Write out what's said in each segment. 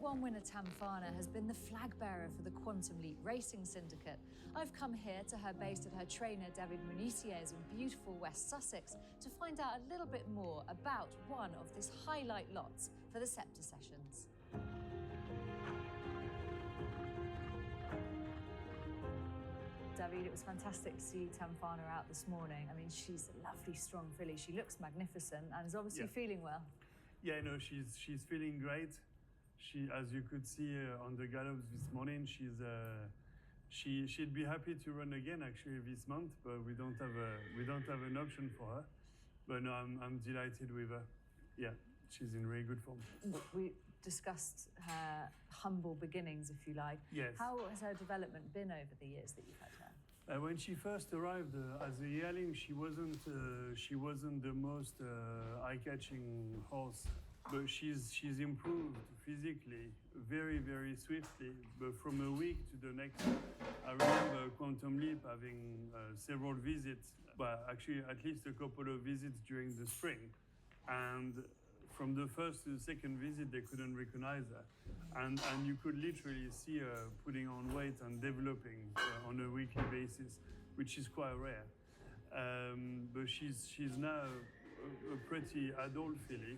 One winner Tamfana has been the flag bearer for the Quantum Leap Racing Syndicate. I've come here to her based at her trainer David Munitier's in beautiful West Sussex to find out a little bit more about one of these highlight lots for the Scepter Sessions. David, it was fantastic to see Tamfana out this morning. I mean, she's a lovely, strong filly. She looks magnificent and is obviously feeling well. Yeah, no, she's feeling great. She, as you could see on the gallops this morning, she'd be happy to run again actually this month, but we don't have an option for her. But no, I'm delighted with her. Yeah, she's in really good form. We discussed her humble beginnings, if you like. Yes. How has her development been over the years that you've had her? When she first arrived as a yearling, she wasn't the most eye-catching horse, but she's improved physically very, very swiftly. But from a week to the next, I remember Quantum Leap having several visits, but actually at least a couple of visits during the spring, and from the first to the second visit, they couldn't recognize her. And you could literally see her putting on weight and developing on a weekly basis, which is quite rare. But she's now a pretty adult filly.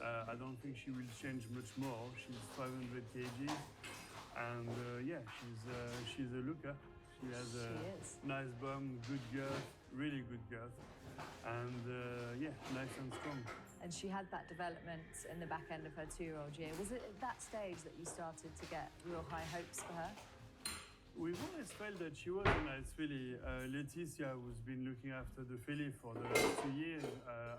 I don't think she will change much more. She's 500 kg. And yeah, she's a looker. She has a nice bum, good girth, really good girth, and yeah, nice and strong. And she had that development in the back end of her 2-year-old year. Was it at that stage that you started to get real high hopes for her? We've always felt that she was a nice filly. Laetitia, who's been looking after the filly for the last 2 years,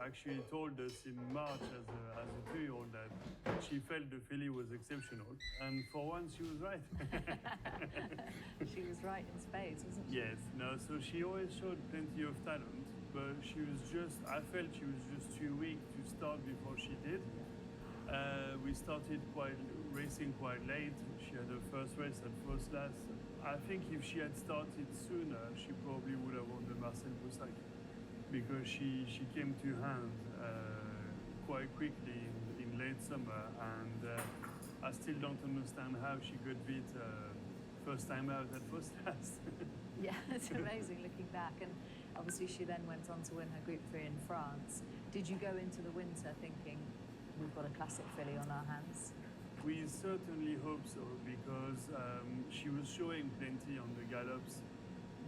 actually told us in March as a 2-year-old that she felt the filly was exceptional. And for once, she was right. She was right in spades, wasn't she? Yes. No, so she always showed plenty of talent, but I felt she was just too weak to start before she did. We started racing quite late. She had her first race at Foslas. I think if she had started sooner, she probably would have won the Marcel Boussac, because she came to hand quite quickly in late summer, and I still don't understand how she got beat first time out at Foslas. Yeah, it's amazing looking back. And obviously she then went on to win her Group 3 in France. Did you go into the winter thinking, we've got a classic filly on our hands? We certainly hope so, because she was showing plenty on the gallops.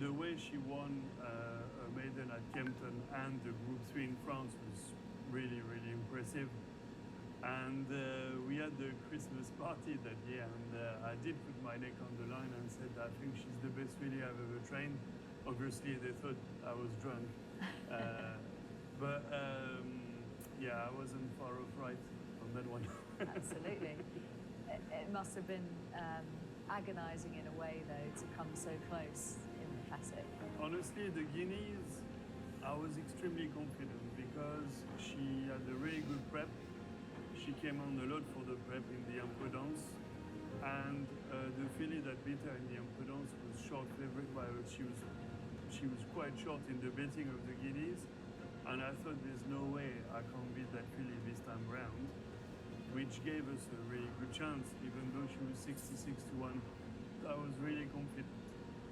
The way she won a maiden at Kempton and the Group 3 in France was really, really impressive. And we had the Christmas party that year, and I did put my neck on the line and said, I think she's the best filly I've ever trained. Obviously, they thought I was drunk. But yeah, I wasn't far off right on that one. Absolutely. It must have been agonizing in a way, though, to come so close in the Classic. Honestly, the Guineas, I was extremely confident because she had a really good prep. She came on a lot for the prep in the Impudence, and the filly that beat her in the Impudence was short favorite by her. She was quite short in the betting of the Guineas, and I thought there's no way I can't beat that filly this time round, which gave us a really good chance, even though she was 66 to 1. I was really confident.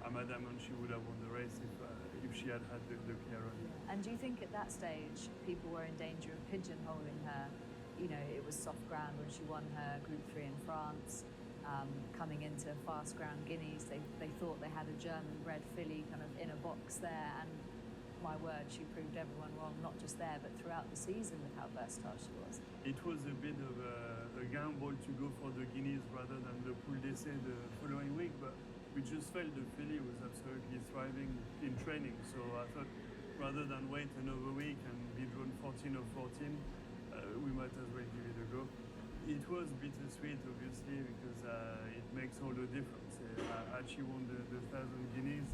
I'm adamant she would have won the race if she had had the clear run. And do you think at that stage people were in danger of pigeonholing her? You know, it was soft ground when she won her Group 3 in France. Coming into fast ground Guineas, they thought they had a German-bred filly kind of in a box there, and my word, she proved everyone wrong, not just there, but throughout the season with how versatile she was. It was a bit of a gamble to go for the Guineas rather than the Poule d'Essai the following week, but we just felt the filly was absolutely thriving in training. So I thought rather than wait another week and be drawn 14 of 14, we might as well give it a go. It was bittersweet, obviously, because it makes all the difference. Had she won the 1,000 Guineas,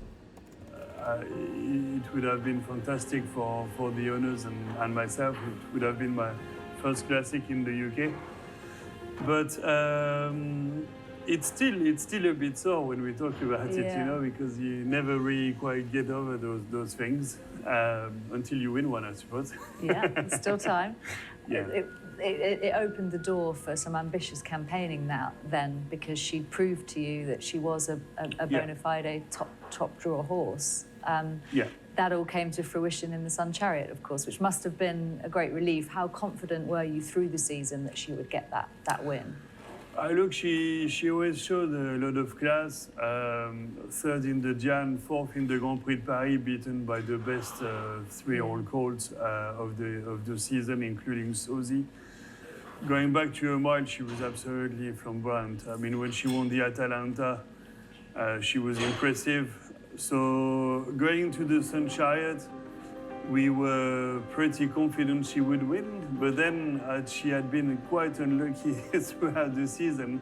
it would have been fantastic for the owners and myself. It would have been my first classic in the UK. But it's still a bit sore when we talk about it, you know, because you never really quite get over those things until you win one, I suppose. Yeah, it's still time. Yeah. it opened the door for some ambitious campaigning then, because she proved to you that she was a bona fide top draw horse. That all came to fruition in the Sun Chariot, of course, which must have been a great relief. How confident were you through the season that she would get that win? Look, she always showed a lot of class. Third in the Diane, fourth in the Grand Prix de Paris, beaten by the best three-year-old colts of the season, including Sosie. Going back to her mile, she was absolutely flamboyant. I mean, when she won the Atalanta, she was impressive. So going into the Sun Chariot, we were pretty confident she would win, but then she had been quite unlucky throughout the season.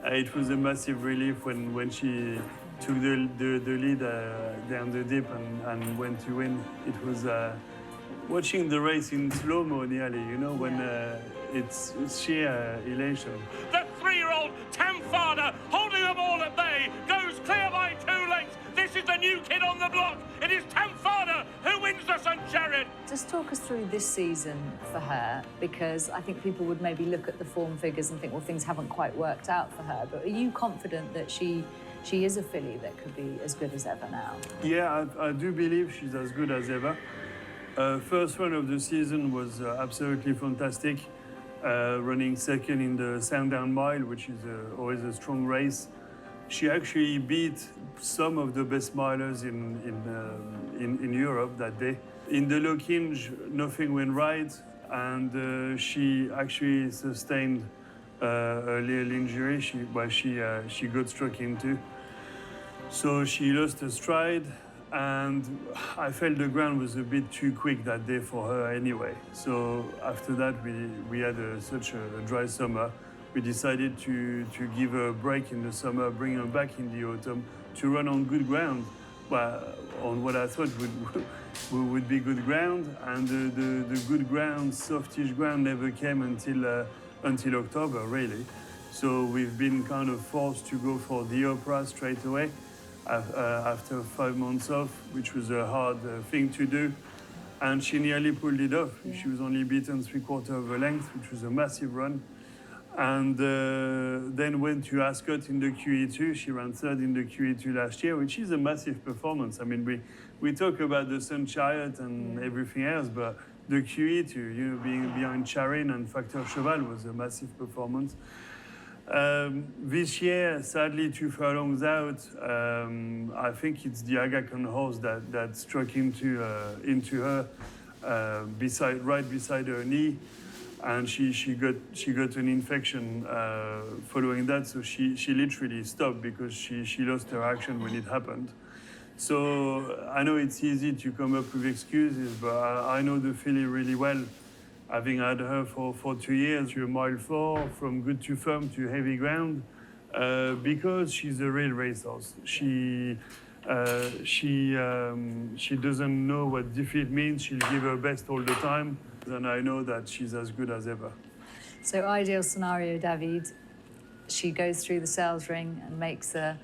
It was a massive relief when she took the lead down the dip and went to win. It was watching the race in slow-mo nearly, you know, when it's sheer elation. The 3-year-old Tamfana, holding them all at bay, goes clear by 2 lengths. This is the new kid on the block. It is Tamfana who wins the Sun Chariot. Just talk us through this season for her, because I think people would maybe look at the form figures and think, well, things haven't quite worked out for her. But are you confident that she is a filly that could be as good as ever now? Yeah, I do believe she's as good as ever. First run of the season was absolutely fantastic. Running second in the Sandown Mile, which is always a strong race. She actually beat some of the best milers in Europe that day. In the Lokinge, nothing went right, and she actually sustained a little injury. She got struck into. So she lost her stride, and I felt the ground was a bit too quick that day for her anyway. So after that, we had such a dry summer. We decided to give her a break in the summer, bring her back in the autumn to run on good ground, on what I thought would be good ground. And the good ground, softish ground, never came until October, really. So we've been kind of forced to go for the Opera straight away after 5 months off, which was a hard thing to do. And she nearly pulled it off. Yeah. She was only beaten 3/4 of a length, which was a massive run. And then went to Ascot in the QE2. She ran third in the QE2 last year, which is a massive performance. I mean, we talk about the Sun Chariot and everything else, but the QE2, you know, being behind Charin and Factor Cheval was a massive performance. This year, sadly, 2 furlongs out, I think it's the Aga Khan horse that struck into her right beside her knee. And she got an infection following that, so she literally stopped because she lost her action when it happened. So I know it's easy to come up with excuses, but I know the filly really well, having had her for 2 years. To a mile 4, from good to firm to heavy ground, because she's a real racehorse. She doesn't know what defeat means. She'll give her best all the time. And I know that she's as good as ever. So ideal scenario, David, she goes through the sales ring and makes a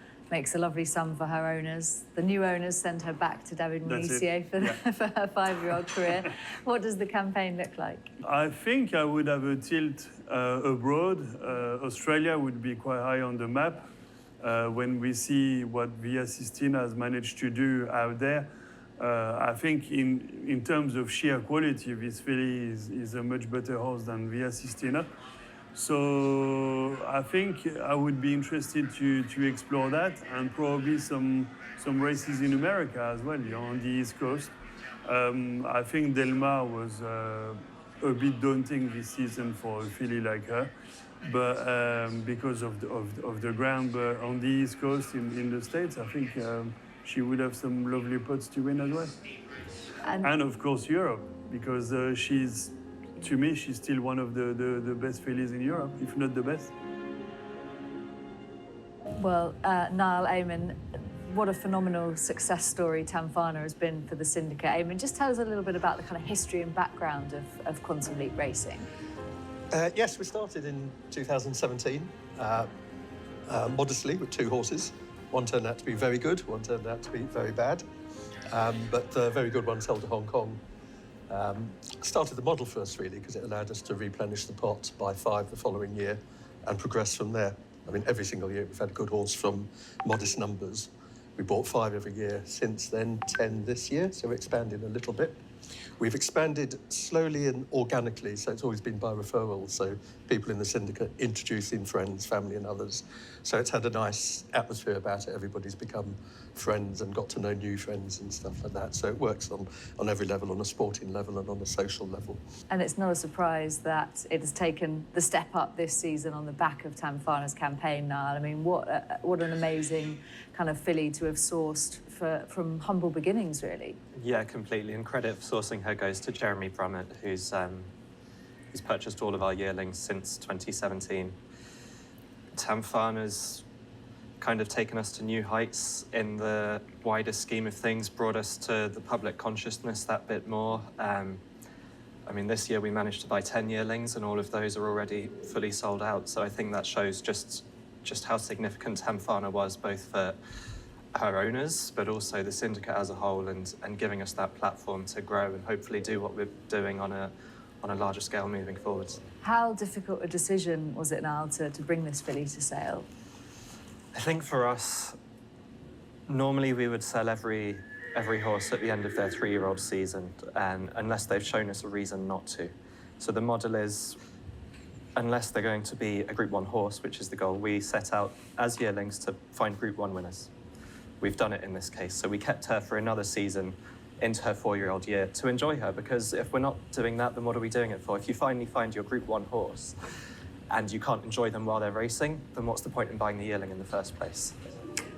lovely sum for her owners. The new owners send her back to David Monissier for her 5-year-old career. What does the campaign look like? I think I would have a tilt abroad. Australia would be quite high on the map when we see what Via Sistina has managed to do out there. I think in terms of sheer quality, this filly is a much better horse than Via Sistina. So I think I would be interested to explore that, and probably some races in America as well, you know, on the East Coast. I think Del Mar was a bit daunting this season for a filly like her, but because of the ground. But on the East Coast in the States, I think she would have some lovely pots to win as well. And of course Europe, because to me, she's still one of the best fillies in Europe, if not the best. Well, Niall, Eamon, what a phenomenal success story Tamfana has been for the syndicate. Eamon, just tell us a little bit about the kind of history and background of Quantum Leap Racing. Yes, we started in 2017, modestly, with 2 horses. One turned out to be very good, one turned out to be very bad. But the very good one sold to Hong Kong Started the model first, really, because it allowed us to replenish the pot by 5 the following year and progress from there. I mean, every single year we've had a good horse from modest numbers. We bought 5 every year. Since then, 10 this year, so we're expanding a little bit. We've expanded slowly and organically, so it's always been by referral, so people in the syndicate introducing friends, family and others. So it's had a nice atmosphere about it. Everybody's become friends and got to know new friends and stuff like that. So it works on every level, on a sporting level and on a social level. And it's not a surprise that it has taken the step up this season on the back of Tamfana's campaign, Niall. I mean, what an amazing kind of filly to have sourced from humble beginnings, really. Yeah, completely. And credit for sourcing her goes to Jeremy Brummett, who's purchased all of our yearlings since 2017. Tamfana's kind of taken us to new heights in the wider scheme of things, brought us to the public consciousness that bit more. I mean, this year we managed to buy 10 yearlings and all of those are already fully sold out. So I think that shows just how significant Tamfana was, both for her owners, but also the syndicate as a whole, and giving us that platform to grow and hopefully do what we're doing on a larger scale moving forwards. How difficult a decision was it, Niall, to bring this filly to sale? I think for us, normally we would sell every horse at the end of their 3-year-old season, and unless they've shown us a reason not to. So the model is, unless they're going to be a Group 1 horse, which is the goal, we set out as yearlings to find Group 1 winners. We've done it in this case. So we kept her for another season into her 4-year-old year to enjoy her, because if we're not doing that, then what are we doing it for? If you finally find your Group 1 horse and you can't enjoy them while they're racing, then what's the point in buying the yearling in the first place?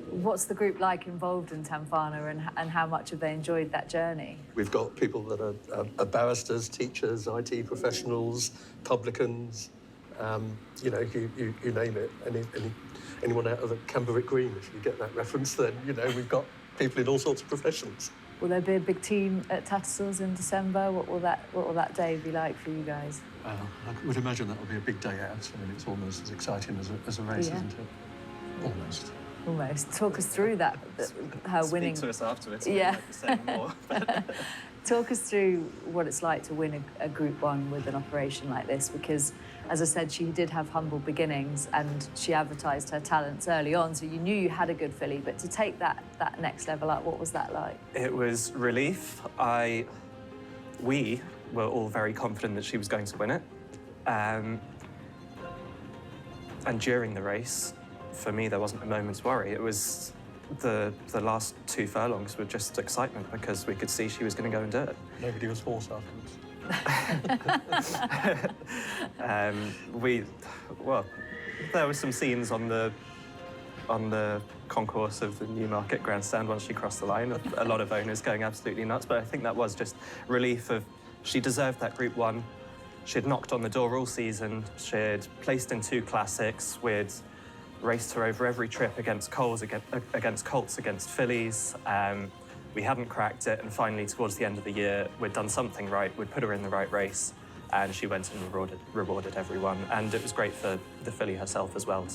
What's the group like involved in Tamfana, and how much have they enjoyed that journey? We've got people that are barristers, teachers, IT professionals, publicans, you know, you name it. Anyone out of the Camberwick Green, if you get that reference, then, you know, we've got people in all sorts of professions. Will there be a big team at Tattersalls in December? What will that day be like for you guys? I would imagine that will be a big day out. I mean, it's almost as exciting as a race, Yeah. isn't it? Almost. Almost. Talk us through that, her winning. Speak to us afterwards. Yeah. Like to say more. Talk us through what it's like to win a Group 1 with an operation like this, because, as I said, she did have humble beginnings and she advertised her talents early on, so you knew you had a good filly, but to take that next level up, what was that like? It was relief. We were all very confident that she was going to win it. And during the race, for me, there wasn't a moment's worry. It was the last 2 furlongs were just excitement, because we could see she was going to go and do it. Nobody was hoarse afterwards. Well, there were some scenes on the concourse of the Newmarket Grandstand once she crossed the line, of a lot of owners going absolutely nuts, but I think that was just relief of, she deserved that Group 1. She'd knocked on the door all season. She'd placed in 2 classics. We'd raced her over every trip against Colts, against fillies. We hadn't cracked it, and finally, towards the end of the year, we'd done something right. We'd put her in the right race, and she went and rewarded everyone. And it was great for the filly herself as well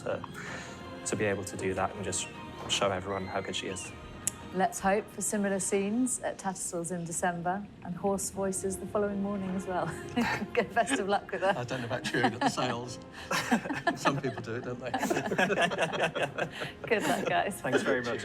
to be able to do that and just show everyone how good she is. Let's hope for similar scenes at Tattersalls in December and hoarse voices the following morning as well. Good, best of luck with that. I don't know about cheering at the sales. Some people do it, don't they? Good luck, guys. Thanks very much.